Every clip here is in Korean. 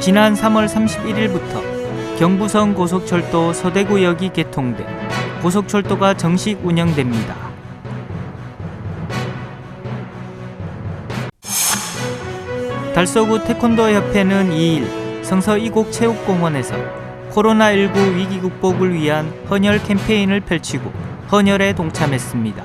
지난 3월 31일부터 경부선 고속철도 서대구역이 개통돼 고속철도가 정식 운영됩니다. 달서구 태권도협회는 2일 성서 이곡체육공원에서 코로나19 위기 극복을 위한 헌혈 캠페인을 펼치고 헌혈에 동참했습니다.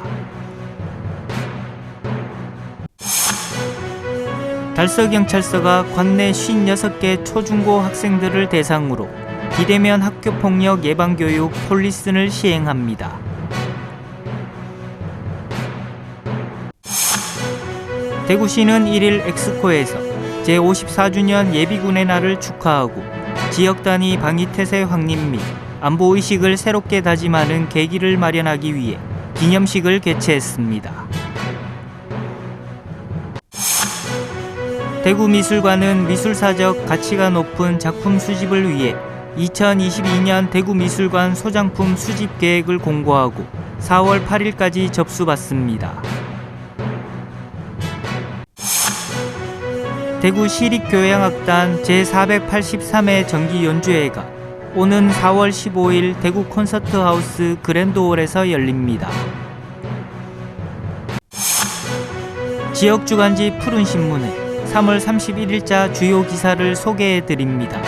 달서경찰서가 관내 56개 초중고 학생들을 대상으로 비대면 학교폭력 예방교육 폴리슨을 시행합니다. 대구시는 1일 엑스코에서 제54주년 예비군의 날을 축하하고 지역 단위 방위태세 확립 및 안보의식을 새롭게 다짐하는 계기를 마련하기 위해 기념식을 개최했습니다. 대구미술관은 미술사적 가치가 높은 작품 수집을 위해 2022년 대구미술관 소장품 수집 계획을 공고하고 4월 8일까지 접수받습니다. 대구시립교향악단 제483회 정기연주회가 오는 4월 15일 대구 콘서트하우스 그랜드홀에서 열립니다. 지역주간지 푸른신문에 3월 31일자 주요 기사를 소개해드립니다.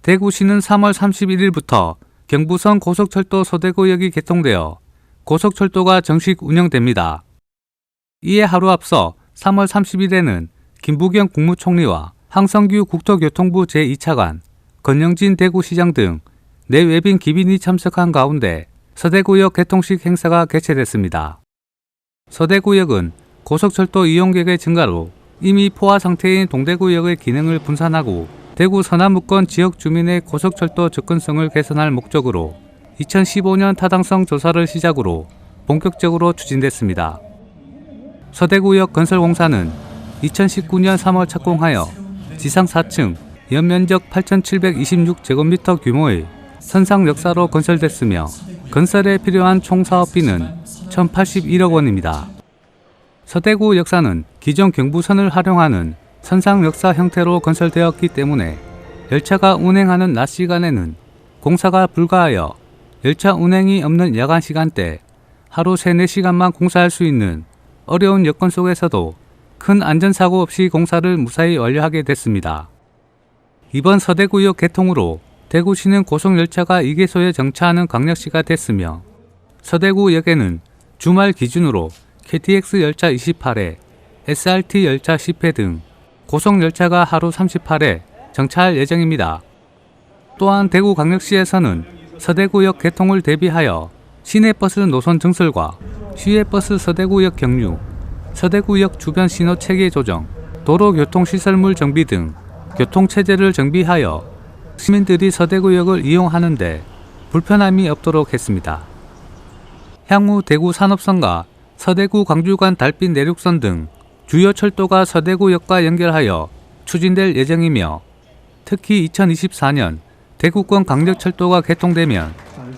대구시는 3월 31일부터 경부선 고속철도 서대구역이 개통되어 고속철도가 정식 운영됩니다. 이에 하루 앞서 3월 30일에는 김부겸 국무총리와 황성규 국토교통부 제2차관, 권영진 대구시장 등 내외빈 기빈이 참석한 가운데 서대구역 개통식 행사가 개최됐습니다. 서대구역은 고속철도 이용객의 증가로 이미 포화 상태인 동대구역의 기능을 분산하고 대구 서남부권 지역 주민의 고속철도 접근성을 개선할 목적으로 2015년 타당성 조사를 시작으로 본격적으로 추진됐습니다. 서대구역 건설공사는 2019년 3월 착공하여 지상 4층, 연면적 8,726제곱미터 규모의 선상 역사로 건설됐으며 건설에 필요한 총 사업비는 1,081억 원입니다. 서대구 역사는 기존 경부선을 활용하는 선상 역사 형태로 건설되었기 때문에 열차가 운행하는 낮 시간에는 공사가 불가하여 열차 운행이 없는 야간 시간대 하루 3-4시간만 공사할 수 있는 어려운 여건 속에서도 큰 안전사고 없이 공사를 무사히 완료하게 됐습니다. 이번 서대구역 개통으로 대구시는 고속열차가 2개소에 정차하는 광역시가 됐으며 서대구역에는 주말 기준으로 KTX 열차 28회, SRT 열차 10회 등 고속열차가 하루 38회 정차할 예정입니다. 또한 대구광역시에서는 서대구역 개통을 대비하여 시내버스 노선 증설과 시외버스 서대구역 경유, 서대구역 주변 신호 체계 조정, 도로교통시설물 정비 등 교통체제를 정비하여 시민들이 서대구역을 이용하는데 불편함이 없도록 했습니다. 향후 대구 산업선과 서대구 광주 간 달빛 내륙선 등 주요 철도가 서대구역과 연결하여 추진될 예정이며 특히 2024년 대구권 강력철도가 개통되면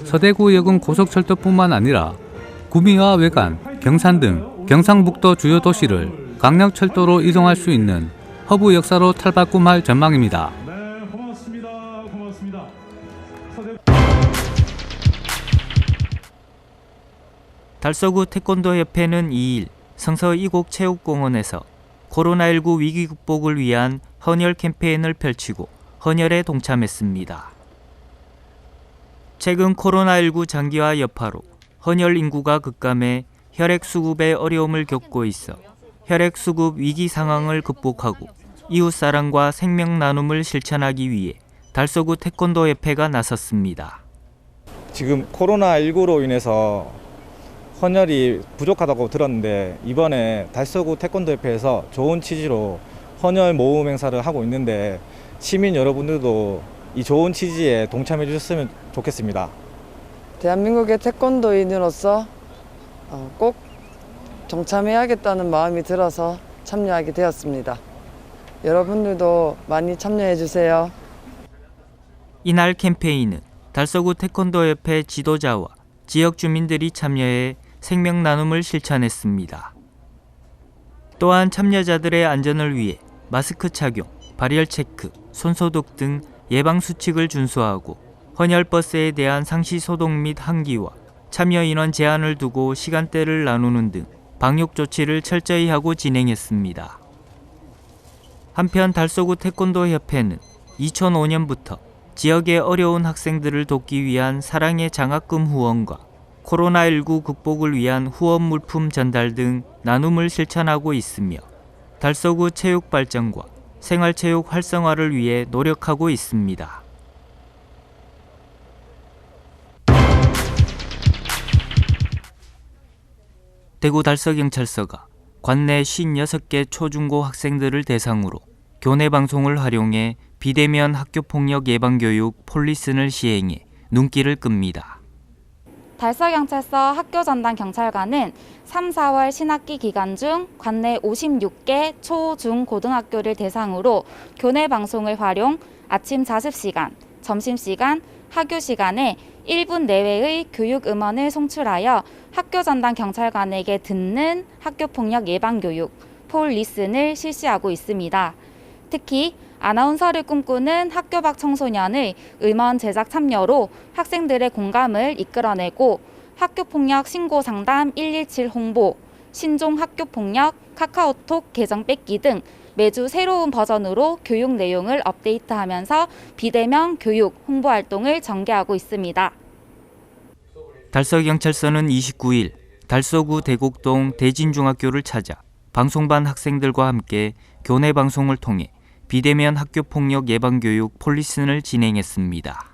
서대구역은 고속철도뿐만 아니라 구미와 외관, 경산 등 경상북도 주요 도시를 강력철도로 이동할 수 있는 허브 역사로 탈바꿈할 전망입니다. 고맙습니다. 달서구 태권도협회는 2일 성서 이곡체육공원에서 코로나19 위기 극복을 위한 헌혈 캠페인을 펼치고 헌혈에 동참했습니다. 최근 코로나19 장기화 여파로 헌혈 인구가 급감해 혈액 수급에 어려움을 겪고 있어 혈액 수급 위기 상황을 극복하고 이웃 사랑과 생명 나눔을 실천하기 위해 달서구 태권도협회가 나섰습니다. 지금 코로나19로 인해서 헌혈이 부족하다고 들었는데 이번에 달서구 태권도협회에서 좋은 취지로 헌혈 모금 행사를 하고 있는데 시민 여러분들도 이 좋은 취지에 동참해 주셨으면 좋겠습니다. 대한민국의 태권도인으로서 꼭 동참해야겠다는 마음이 들어서 참여하게 되었습니다. 여러분들도 많이 참여해 주세요. 이날 캠페인은 달서구 태권도협회 지도자와 지역 주민들이 참여해 생명 나눔을 실천했습니다. 또한 참여자들의 안전을 위해 마스크 착용, 발열 체크, 손소독 등 예방 수칙을 준수하고 헌혈버스에 대한 상시 소독 및 환기와 참여 인원 제한을 두고 시간대를 나누는 등 방역 조치를 철저히 하고 진행했습니다. 한편 달서구 태권도협회는 2005년부터 지역의 어려운 학생들을 돕기 위한 사랑의 장학금 후원과 코로나19 극복을 위한 후원 물품 전달 등 나눔을 실천하고 있으며 달서구 체육 발전과 생활체육 활성화를 위해 노력하고 있습니다. 대구 달서경찰서가 관내 56개 초중고 학생들을 대상으로 교내 방송을 활용해 비대면 학교폭력 예방교육 폴리슨을 시행해 눈길을 끕니다. 달서경찰서 학교전담 경찰관은 3, 4월 신학기 기간 중 관내 56개 초, 중, 고등학교를 대상으로 교내 방송을 활용 아침 자습시간, 점심시간, 하교시간에 1분 내외의 교육 음원을 송출하여 학교전담 경찰관에게 듣는 학교폭력 예방교육 폴리슨을 실시하고 있습니다. 특히 아나운서를 꿈꾸는 학교 밖 청소년의 음원 제작 참여로 학생들의 공감을 이끌어내고 학교폭력 신고상담 117 홍보, 신종 학교폭력 카카오톡 계정 뺏기 등 매주 새로운 버전으로 교육 내용을 업데이트하면서 비대면 교육 홍보 활동을 전개하고 있습니다. 달서경찰서는 29일 달서구 대곡동 대진중학교를 찾아 방송반 학생들과 함께 교내 방송을 통해 비대면 학교폭력 예방교육 폴리슨을 진행했습니다.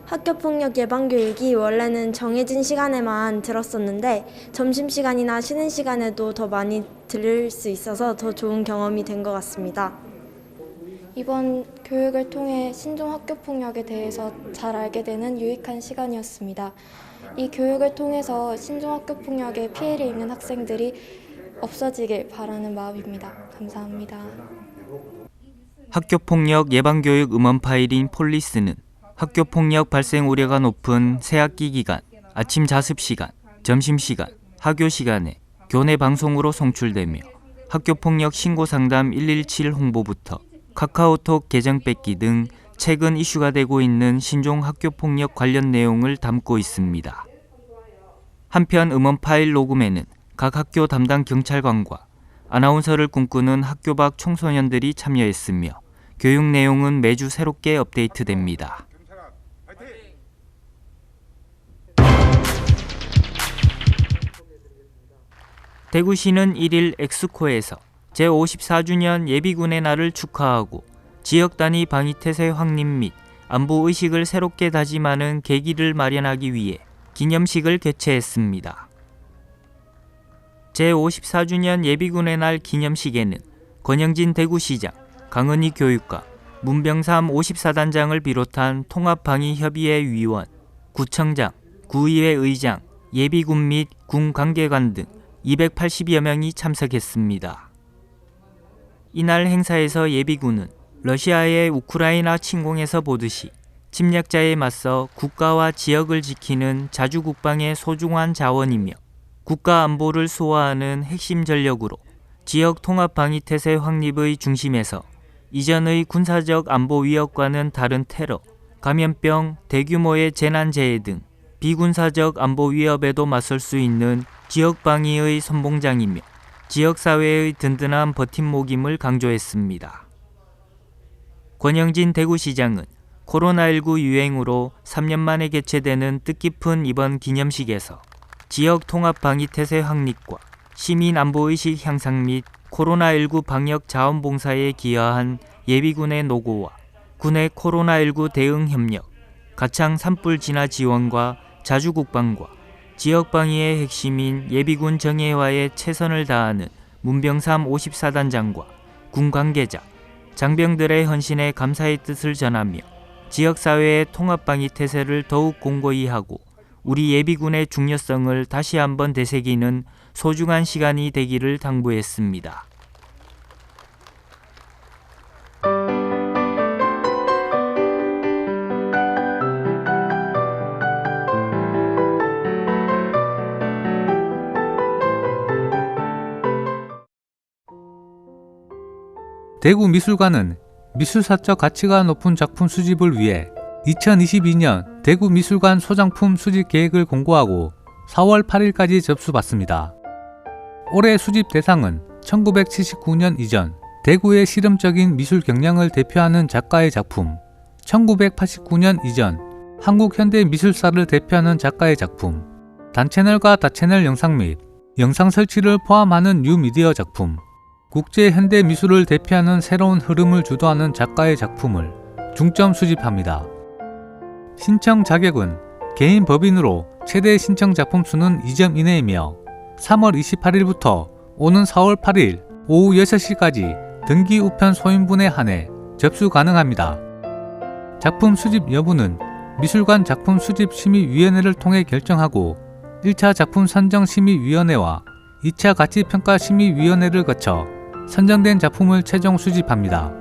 학교폭력 예방교육이 원래는 정해진 시간에만 들었었는데 점심시간이나 쉬는 시간에도 더 많이 들을 수 있어서 더 좋은 경험이 된 것 같습니다. 이번 교육을 통해 신종 학교폭력에 대해서 잘 알게 되는 유익한 시간이었습니다. 이 교육을 통해서 신종 학교폭력에 피해를 입는 학생들이 없어지길 바라는 마음입니다. 감사합니다. 학교폭력 예방교육 음원 파일인 폴리슨은 학교폭력 발생 우려가 높은 새학기 기간, 아침 자습시간, 점심시간, 하교시간에 교내 방송으로 송출되며 학교폭력 신고상담 117 홍보부터 카카오톡 계정 뺏기 등 최근 이슈가 되고 있는 신종 학교폭력 관련 내용을 담고 있습니다. 한편 음원 파일 녹음에는 각 학교 담당 경찰관과 아나운서를 꿈꾸는 학교 밖 청소년들이 참여했으며 교육 내용은 매주 새롭게 업데이트됩니다. 대구시는 1일 엑스코에서 제54주년 예비군의 날을 축하하고 지역 단위 방위태세 확립 및 안보의식을 새롭게 다짐하는 계기를 마련하기 위해 기념식을 개최했습니다. 제54주년 예비군의 날 기념식에는 권영진 대구시장, 강은희 교육감, 문병삼 54단장을 비롯한 통합방위협의회 위원, 구청장, 구의회 의장, 예비군 및 군 관계관 등 280여 명이 참석했습니다. 이날 행사에서 예비군은 러시아의 우크라이나 침공에서 보듯이 침략자에 맞서 국가와 지역을 지키는 자주국방의 소중한 자원이며 국가 안보를 수호하는 핵심 전력으로 지역 통합 방위태세 확립의 중심에서 이전의 군사적 안보 위협과는 다른 테러, 감염병, 대규모의 재난재해 등 비군사적 안보 위협에도 맞설 수 있는 지역 방위의 선봉장이며 지역사회의 든든한 버팀목임을 강조했습니다. 권영진 대구시장은 코로나19 유행으로 3년 만에 개최되는 뜻깊은 이번 기념식에서 지역 통합 방위태세 확립과 시민 안보의식 향상 및 코로나19 방역 자원봉사에 기여한 예비군의 노고와 군의 코로나19 대응 협력, 가창 산불 진화 지원과 자주국방과 지역방위의 핵심인 예비군 정예화에 최선을 다하는 문병삼 54단장과 군 관계자, 장병들의 헌신에 감사의 뜻을 전하며 지역사회의 통합방위 태세를 더욱 공고히 하고 우리 예비군의 중요성을 다시 한번 되새기는 소중한 시간이 되기를 당부했습니다. 대구미술관은 미술사적 가치가 높은 작품 수집을 위해 2022년 대구미술관 소장품 수집 계획을 공고하고 4월 8일까지 접수받습니다. 올해 수집 대상은 1979년 이전 대구의 실험적인 미술 경향을 대표하는 작가의 작품, 1989년 이전 한국 현대 미술사를 대표하는 작가의 작품, 단채널과 다채널 영상 및 영상 설치를 포함하는 뉴미디어 작품, 국제 현대 미술을 대표하는 새로운 흐름을 주도하는 작가의 작품을 중점 수집합니다. 신청 자격은 개인 법인으로 최대 신청 작품 수는 2점 이내이며 3월 28일부터 오는 4월 8일 오후 6시까지 등기 우편 소인분에 한해 접수 가능합니다. 작품 수집 여부는 미술관 작품 수집 심의위원회를 통해 결정하고 1차 작품 선정 심의위원회와 2차 가치평가 심의위원회를 거쳐 선정된 작품을 최종 수집합니다.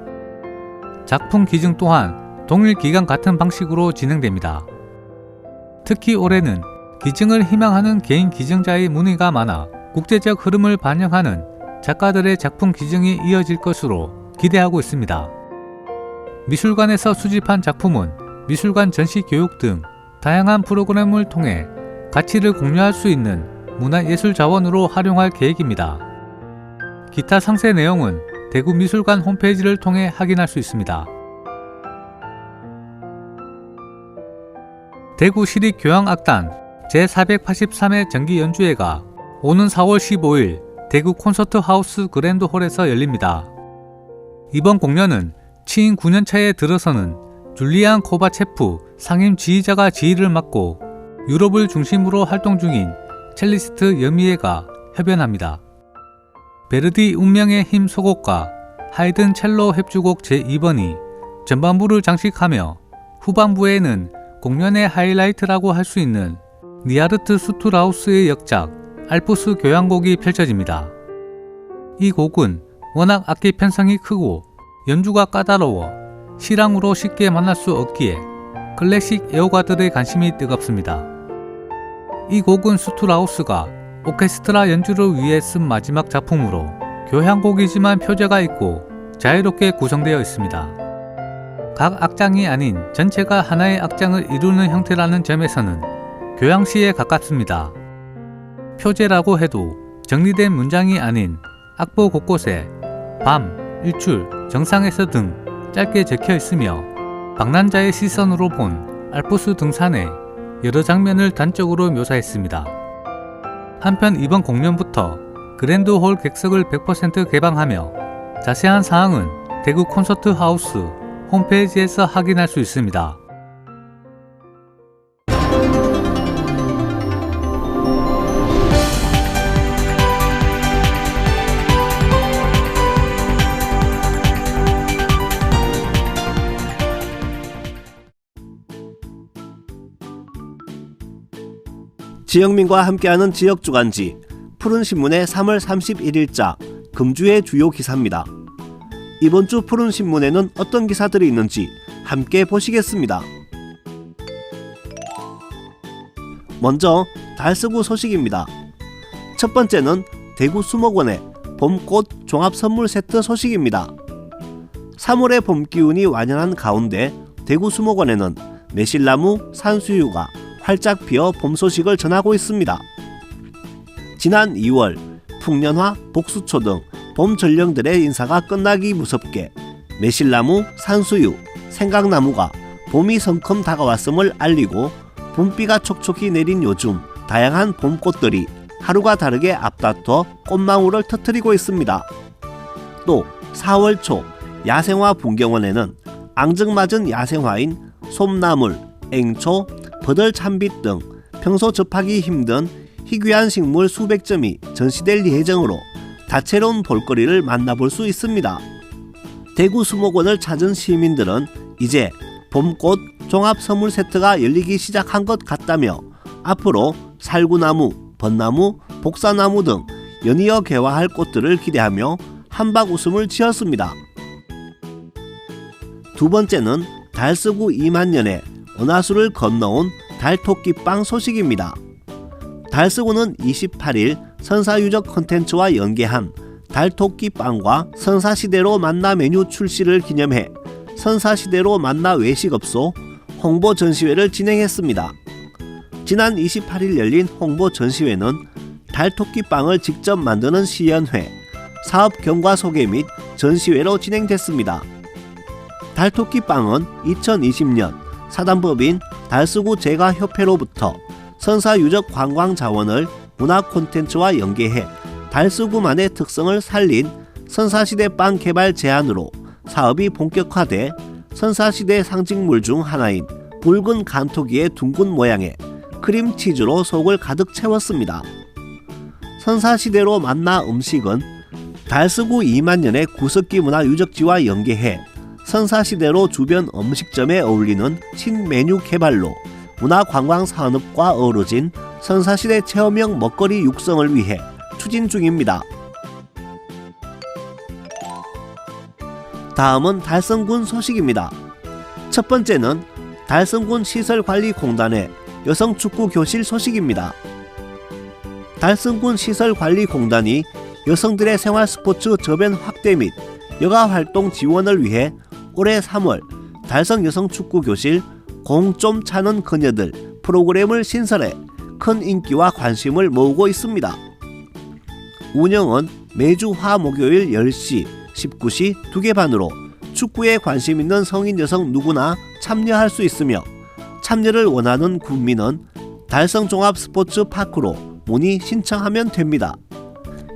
작품 기증 또한 동일 기간 같은 방식으로 진행됩니다. 특히 올해는 기증을 희망하는 개인 기증자의 문의가 많아 국제적 흐름을 반영하는 작가들의 작품 기증이 이어질 것으로 기대하고 있습니다. 미술관에서 수집한 작품은 미술관 전시 교육 등 다양한 프로그램을 통해 가치를 공유할 수 있는 문화예술 자원으로 활용할 계획입니다. 기타 상세 내용은 대구미술관 홈페이지를 통해 확인할 수 있습니다. 대구시립교향악단 제483회 정기연주회가 오는 4월 15일 대구 콘서트하우스 그랜드홀에서 열립니다. 이번 공연은 취임 9년차에 들어서는 줄리안 코바체프 상임 지휘자가 지휘를 맡고 유럽을 중심으로 활동 중인 첼리스트 여미에가 협연합니다. 베르디 운명의 힘 소곡과 하이든 첼로 협주곡 제2번이 전반부를 장식하며 후반부에는 공연의 하이라이트라고 할 수 있는 니하르트 수트라우스의 역작 알프스 교향곡이 펼쳐집니다. 이 곡은 워낙 악기 편성이 크고 연주가 까다로워 실황으로 쉽게 만날 수 없기에 클래식 애호가들의 관심이 뜨겁습니다. 이 곡은 수트라우스가 오케스트라 연주를 위해 쓴 마지막 작품으로 교향곡이지만 표제가 있고 자유롭게 구성되어 있습니다. 각 악장이 아닌 전체가 하나의 악장을 이루는 형태라는 점에서는 교향시에 가깝습니다. 표제라고 해도 정리된 문장이 아닌 악보 곳곳에 밤, 일출, 정상에서 등 짧게 적혀 있으며 방랑자의 시선으로 본 알프스 등산의 여러 장면을 단적으로 묘사했습니다. 한편 이번 공연부터 그랜드홀 객석을 100% 개방하며 자세한 사항은 대구 콘서트 하우스 홈페이지에서 확인할 수 있습니다. 지영민과 함께하는 지역주간지 푸른신문의 3월 31일자 금주의 주요 기사입니다. 이번 주 푸른신문에는 어떤 기사들이 있는지 함께 보시겠습니다. 먼저 달서구 소식입니다. 첫 번째는 대구 수목원의 봄꽃 종합선물 세트 소식입니다. 3월의 봄 기운이 완연한 가운데 대구 수목원에는 매실나무, 산수유가 활짝 피어 봄 소식을 전하고 있습니다. 지난 2월 풍년화, 복수초 등 봄 전령들의 인사가 끝나기 무섭게 매실나무, 산수유, 생강나무가 봄이 성큼 다가왔음을 알리고 봄비가 촉촉히 내린 요즘 다양한 봄꽃들이 하루가 다르게 앞다퉈 꽃망울을 터뜨리고 있습니다. 또 4월 초 야생화 분경원에는 앙증맞은 야생화인 솜나물, 앵초, 버들참빛 등 평소 접하기 힘든 희귀한 식물 수백 점이 전시될 예정으로 다채로운 볼거리를 만나볼 수 있습니다. 대구 수목원을 찾은 시민들은 이제 봄꽃 종합선물 세트가 열리기 시작한 것 같다며 앞으로 살구나무, 벚나무, 복사나무 등 연이어 개화할 꽃들을 기대하며 한박 웃음을 지었습니다. 두 번째는 달서구 2만 년에 은하수를 건너온 달토끼빵 소식입니다. 달서구는 28일 선사유적 콘텐츠와 연계한 달토끼빵과 선사시대로 만나 메뉴 출시를 기념해 선사시대로 만나 외식업소 홍보 전시회를 진행했습니다. 지난 28일 열린 홍보 전시회는 달토끼빵을 직접 만드는 시연회, 사업 경과 소개 및 전시회로 진행됐습니다. 달토끼빵은 2020년 사단법인 달서구 제과협회로부터 선사유적 관광자원을 문화 콘텐츠와 연계해 달서구만의 특성을 살린 선사시대 빵 개발 제안으로 사업이 본격화돼 선사시대 상징물 중 하나인 붉은 간토기의 둥근 모양의 크림치즈로 속을 가득 채웠습니다. 선사시대로 만나 음식은 달서구 2만 년의 구석기 문화 유적지와 연계해 선사시대로 주변 음식점에 어울리는 신메뉴 개발로 문화관광 산업과 어우러진 선사시대 체험형 먹거리 육성을 위해 추진 중입니다. 다음은 달성군 소식입니다. 첫 번째는 달성군 시설관리공단의 여성축구교실 소식입니다. 달성군 시설관리공단이 여성들의 생활스포츠 저변 확대 및 여가활동 지원을 위해 올해 3월 달성 여성축구교실 공 좀 차는 그녀들 프로그램을 신설해 큰 인기와 관심을 모으고 있습니다. 운영은 매주 화목요일 10시, 19시 2개 반으로 축구에 관심 있는 성인 여성 누구나 참여할 수 있으며 참여를 원하는 국민은 달성종합스포츠파크로 문의 신청하면 됩니다.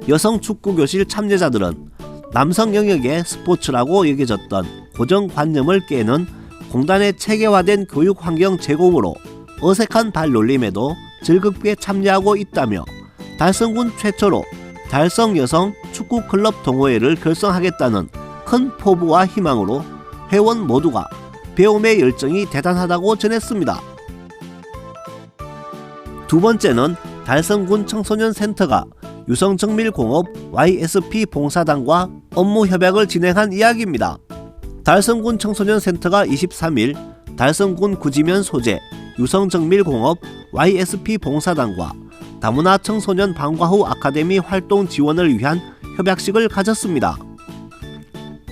여성축구교실 참여자들은 남성 영역의 스포츠라고 여겨졌던 고정관념을 깨는 공단의 체계화된 교육 환경 제공으로 어색한 발놀림에도 즐겁게 참여하고 있다며 달성군 최초로 달성 여성 축구클럽 동호회를 결성하겠다는 큰 포부와 희망으로 회원 모두가 배움의 열정이 대단하다고 전했습니다. 두 번째는 달성군 청소년센터가 유성정밀공업 YSP 봉사단과 업무 협약을 진행한 이야기입니다. 달성군 청소년센터가 23일 달성군 구지면 소재 유성정밀공업 YSP 봉사단과 다문화 청소년 방과후 아카데미 활동 지원을 위한 협약식을 가졌습니다.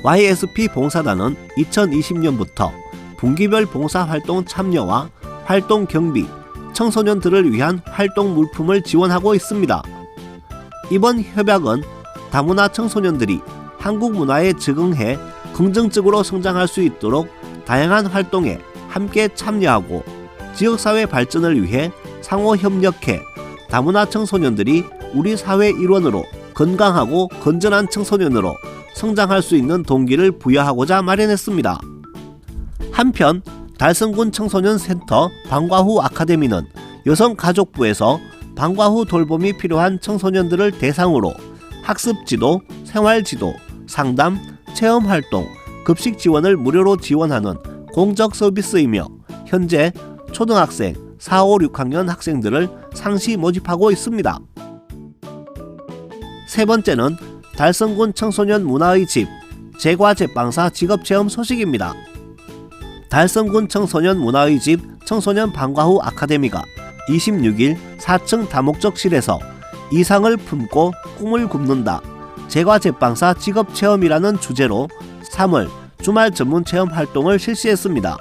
YSP 봉사단은 2020년부터 분기별 봉사활동 참여와 활동 경비, 청소년들을 위한 활동 물품을 지원하고 있습니다. 이번 협약은 다문화 청소년들이 한국 문화에 적응해 긍정적으로 성장할 수 있도록 다양한 활동에 함께 참여하고 지역사회 발전을 위해 상호 협력해 다문화 청소년들이 우리 사회 일원으로 건강하고 건전한 청소년으로 성장할 수 있는 동기를 부여하고자 마련했습니다. 한편 달성군 청소년센터 방과후 아카데미는 여성가족부에서 방과후 돌봄이 필요한 청소년들을 대상으로 학습지도, 생활지도, 상담, 체험활동, 급식 지원을 무료로 지원하는 공적 서비스이며 현재 초등학생 4, 5, 6학년 학생들을 상시 모집하고 있습니다. 세 번째는 달성군 청소년 문화의 집 제과제빵사 직업체험 소식입니다. 달성군 청소년 문화의 집 청소년 방과후 아카데미가 26일 4층 다목적실에서 이상을 품고 꿈을 굽는다 제과제빵사 직업체험이라는 주제로 3월 주말 전문 체험 활동을 실시했습니다.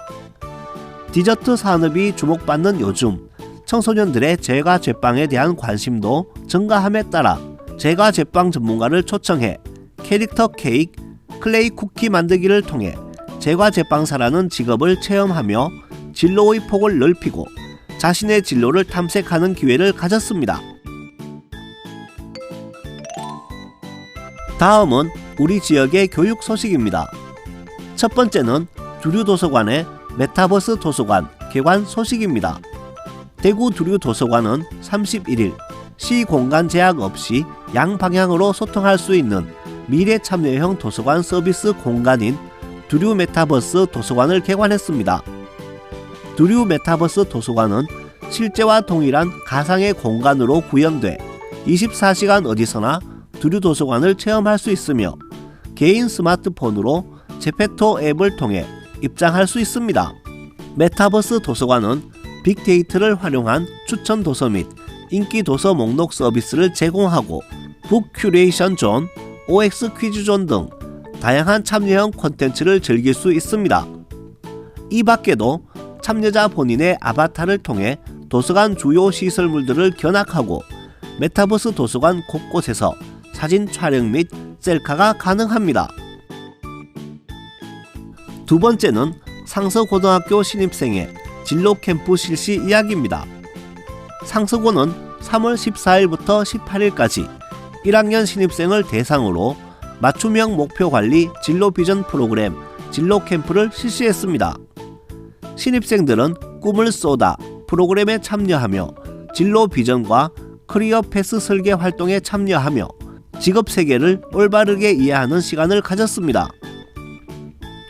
디저트 산업이 주목받는 요즘 청소년들의 제과제빵에 대한 관심도 증가함에 따라 제과제빵 전문가를 초청해 캐릭터 케이크, 클레이 쿠키 만들기를 통해 제과제빵사라는 직업을 체험하며 진로의 폭을 넓히고 자신의 진로를 탐색하는 기회를 가졌습니다. 다음은 우리 지역의 교육 소식입니다. 첫 번째는 두류도서관의 메타버스 도서관 개관 소식입니다. 대구 두류도서관은 31일 시 공간 제약 없이 양방향으로 소통할 수 있는 미래 참여형 도서관 서비스 공간인 두류 메타버스 도서관을 개관했습니다. 두류 메타버스 도서관은 실제와 동일한 가상의 공간으로 구현돼 24시간 어디서나 두류도서관을 체험할 수 있으며 개인 스마트폰으로 제페토 앱을 통해 입장할 수 있습니다. 메타버스 도서관은 빅데이터를 활용한 추천 도서 및 인기 도서 목록 서비스를 제공하고 북 큐레이션 존, OX 퀴즈 존 등 다양한 참여형 콘텐츠를 즐길 수 있습니다. 이 밖에도 참여자 본인의 아바타를 통해 도서관 주요 시설물들을 견학하고 메타버스 도서관 곳곳에서 사진 촬영 및 셀카가 가능합니다. 두 번째는 상서고등학교 신입생의 진로 캠프 실시 이야기입니다. 상서고는 3월 14일부터 18일까지 1학년 신입생을 대상으로 맞춤형 목표 관리 진로 비전 프로그램 진로 캠프를 실시했습니다. 신입생들은 꿈을 쏟아 프로그램에 참여하며 진로 비전과 커리어 패스 설계 활동에 참여하며 직업 세계를 올바르게 이해하는 시간을 가졌습니다.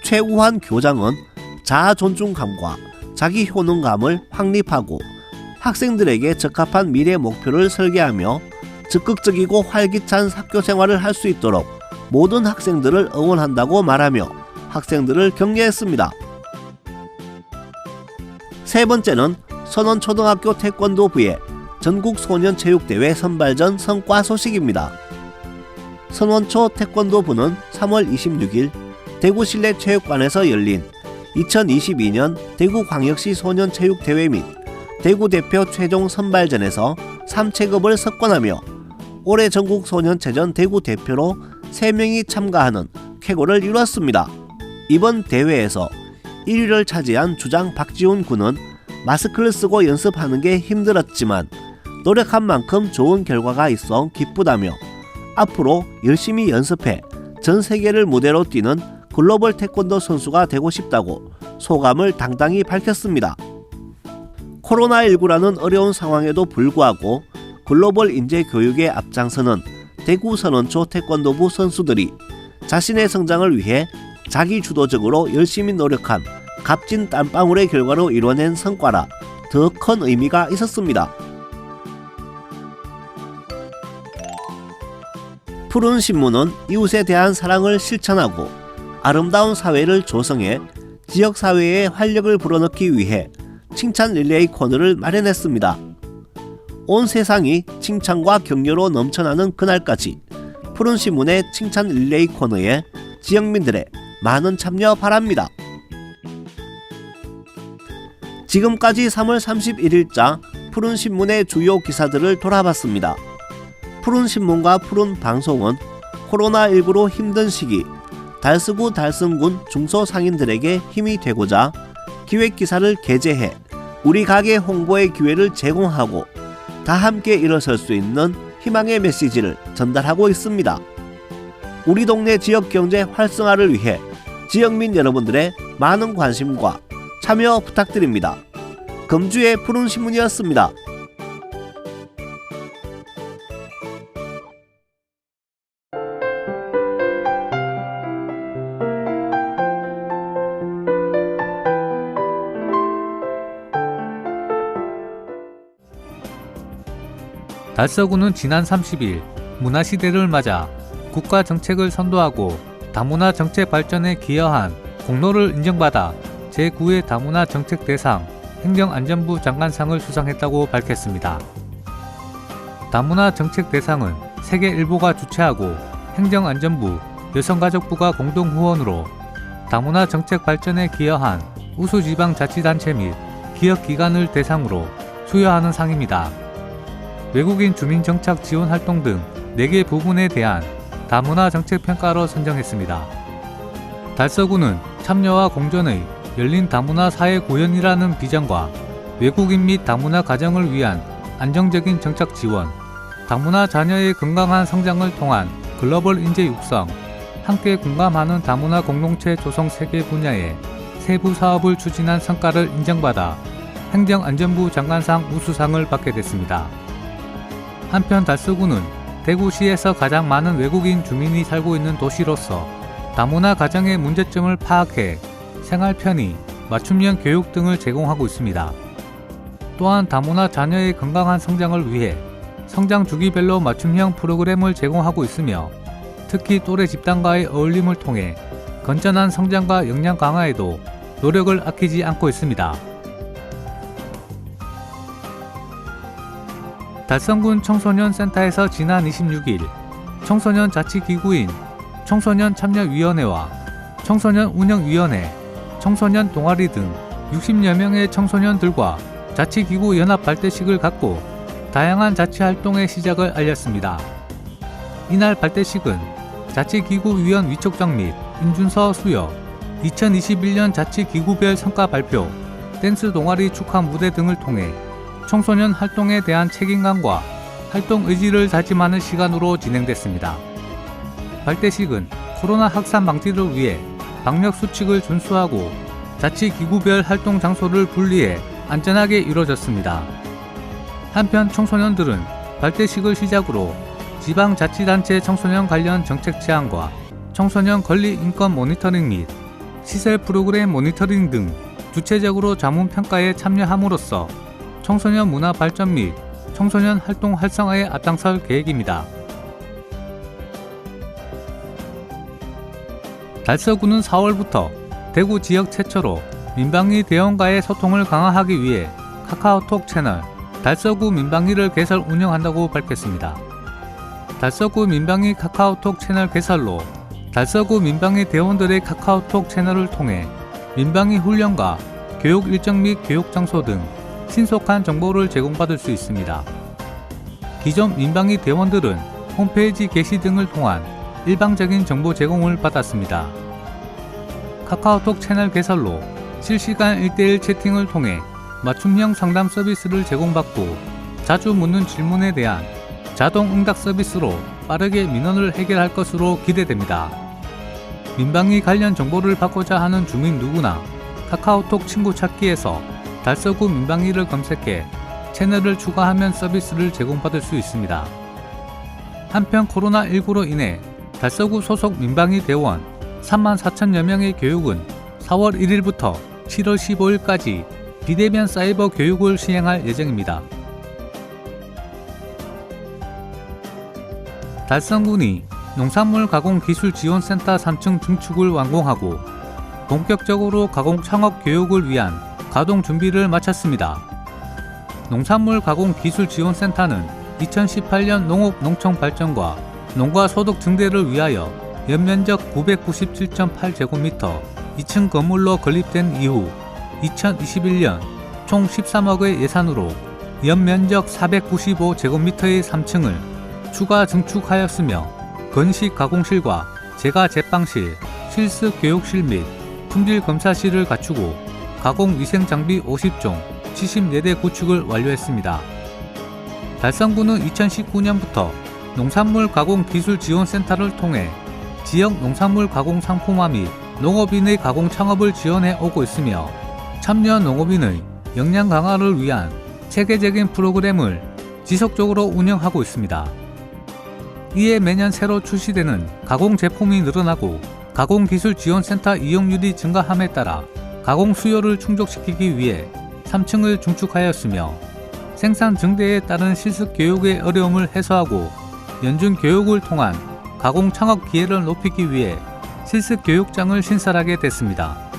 최우환 교장은 자아 존중감과 자기 효능감을 확립하고 학생들에게 적합한 미래 목표를 설계하며 적극적이고 활기찬 학교 생활을 할 수 있도록 모든 학생들을 응원한다고 말하며 학생들을 격려했습니다. 세 번째는 선원초등학교 태권도부의 전국소년체육대회 선발전 성과 소식입니다. 선원초 태권도부는 3월 26일 대구실내체육관에서 열린 2022년 대구광역시 소년체육대회 및 대구대표 최종 선발전에서 3체급을 석권하며 올해 전국소년체전 대구대표로 3명이 참가하는 쾌거를 이루었습니다. 이번 대회에서 1위를 차지한 주장 박지훈 군은 마스크를 쓰고 연습하는 게 힘들었지만 노력한 만큼 좋은 결과가 있어 기쁘다며 앞으로 열심히 연습해 전 세계를 무대로 뛰는 글로벌 태권도 선수가 되고 싶다고 소감을 당당히 밝혔습니다. 코로나19라는 어려운 상황에도 불구하고 글로벌 인재 교육에 앞장서는 대구 선원초 태권도부 선수들이 자신의 성장을 위해 자기주도적으로 열심히 노력한 값진 땀방울의 결과로 이뤄낸 성과라 더 큰 의미가 있었습니다. 푸른 신문은 이웃에 대한 사랑을 실천하고 아름다운 사회를 조성해 지역사회에 활력을 불어넣기 위해 칭찬 릴레이 코너를 마련했습니다. 온 세상이 칭찬과 격려로 넘쳐나는 그날까지 푸른 신문의 칭찬 릴레이 코너에 지역민들의 많은 참여 바랍니다. 지금까지 3월 31일자 푸른 신문의 주요 기사들을 돌아봤습니다. 푸른 신문과 푸른 방송은 코로나19로 힘든 시기 달서구 달성군 중소상인들에게 힘이 되고자 기획기사를 게재해 우리 가게 홍보의 기회를 제공하고 다 함께 일어설 수 있는 희망의 메시지를 전달하고 있습니다. 우리 동네 지역경제 활성화를 위해 지역민 여러분들의 많은 관심과 참여 부탁드립니다. 금주의 푸른 신문이었습니다. 달서구는 지난 30일 문화시대를 맞아 국가정책을 선도하고 다문화 정책 발전에 기여한 공로를 인정받아 제9회 다문화 정책 대상 행정안전부 장관상을 수상했다고 밝혔습니다. 다문화 정책 대상은 세계일보가 주최하고 행정안전부, 여성가족부가 공동 후원으로 다문화 정책 발전에 기여한 우수지방자치단체 및 기업기관을 대상으로 수여하는 상입니다. 외국인 주민정착 지원 활동 등 4개 부분에 대한 다문화 정책 평가로 선정했습니다. 달서구는 참여와 공존의 열린 다문화 사회 구현이라는 비전과 외국인 및 다문화 가정을 위한 안정적인 정착 지원, 다문화 자녀의 건강한 성장을 통한 글로벌 인재 육성, 함께 공감하는 다문화 공동체 조성 3개 분야의 세부 사업을 추진한 성과를 인정받아 행정안전부 장관상 우수상을 받게 됐습니다. 한편 달서구는 대구시에서 가장 많은 외국인 주민이 살고 있는 도시로서 다문화 가정의 문제점을 파악해 생활 편의, 맞춤형 교육 등을 제공하고 있습니다. 또한 다문화 자녀의 건강한 성장을 위해 성장 주기별로 맞춤형 프로그램을 제공하고 있으며 특히 또래 집단과의 어울림을 통해 건전한 성장과 역량 강화에도 노력을 아끼지 않고 있습니다. 달성군 청소년센터에서 지난 26일 청소년 자치기구인 청소년참여위원회와 청소년운영위원회, 청소년 동아리 등 60여 명의 청소년들과 자치기구 연합 발대식을 갖고 다양한 자치활동의 시작을 알렸습니다. 이날 발대식은 자치기구 위원 위촉장 및 인준서 수여, 2021년 자치기구별 성과 발표, 댄스 동아리 축하 무대 등을 통해 청소년 활동에 대한 책임감과 활동 의지를 다짐하는 시간으로 진행됐습니다. 발대식은 코로나 확산 방지를 위해 방역 수칙을 준수하고 자치기구별 활동 장소를 분리해 안전하게 이루어졌습니다. 한편 청소년들은 발대식을 시작으로 지방자치단체 청소년 관련 정책 제안과 청소년 권리 인권 모니터링 및 시설 프로그램 모니터링 등 주체적으로 자문 평가에 참여함으로써 청소년 문화 발전 및 청소년 활동 활성화에 앞장설 계획입니다. 달서구는 4월부터 대구 지역 최초로 민방위 대원과의 소통을 강화하기 위해 카카오톡 채널 달서구 민방위를 개설 운영한다고 밝혔습니다. 달서구 민방위 카카오톡 채널 개설로 달서구 민방위 대원들의 카카오톡 채널을 통해 민방위 훈련과 교육 일정 및 교육 장소 등 신속한 정보를 제공받을 수 있습니다. 기존 민방위 대원들은 홈페이지 게시 등을 통한 일방적인 정보 제공을 받았습니다. 카카오톡 채널 개설로 실시간 1:1 채팅을 통해 맞춤형 상담 서비스를 제공받고 자주 묻는 질문에 대한 자동 응답 서비스로 빠르게 민원을 해결할 것으로 기대됩니다. 민방위 관련 정보를 받고자 하는 주민 누구나 카카오톡 친구 찾기에서 달서구 민방위를 검색해 채널을 추가하면 서비스를 제공받을 수 있습니다. 한편 코로나19로 인해 달서구 소속 민방위 대원 34,000여 명의 교육은 4월 1일부터 7월 15일까지 비대면 사이버 교육을 시행할 예정입니다. 달성군이 농산물 가공 기술 지원센터 3층 증축을 완공하고 본격적으로 가공 창업 교육을 위한 가동 준비를 마쳤습니다. 농산물 가공 기술 지원센터는 2018년 농업 농촌 발전과 농가 소득 증대를 위하여 연면적 997.8제곱미터 2층 건물로 건립된 이후 2021년 총 13억의 예산으로 연면적 495제곱미터의 3층을 추가 증축하였으며 건식 가공실과 제과 제빵실, 실습 교육실 및 품질 검사실을 갖추고 가공 위생 장비 50종, 74대 구축을 완료했습니다. 달성군은 2019년부터 농산물 가공 기술 지원센터를 통해 지역 농산물 가공 상품화 및 농업인의 가공 창업을 지원해 오고 있으며 참여 농업인의 역량 강화를 위한 체계적인 프로그램을 지속적으로 운영하고 있습니다. 이에 매년 새로 출시되는 가공 제품이 늘어나고 가공기술지원센터 이용률이 증가함에 따라 가공 수요를 충족시키기 위해 3층을 중축하였으며 생산 증대에 따른 실습 교육의 어려움을 해소하고 연중 교육을 통한 가공 창업 기회를 높이기 위해 실습 교육장을 신설하게 됐습니다.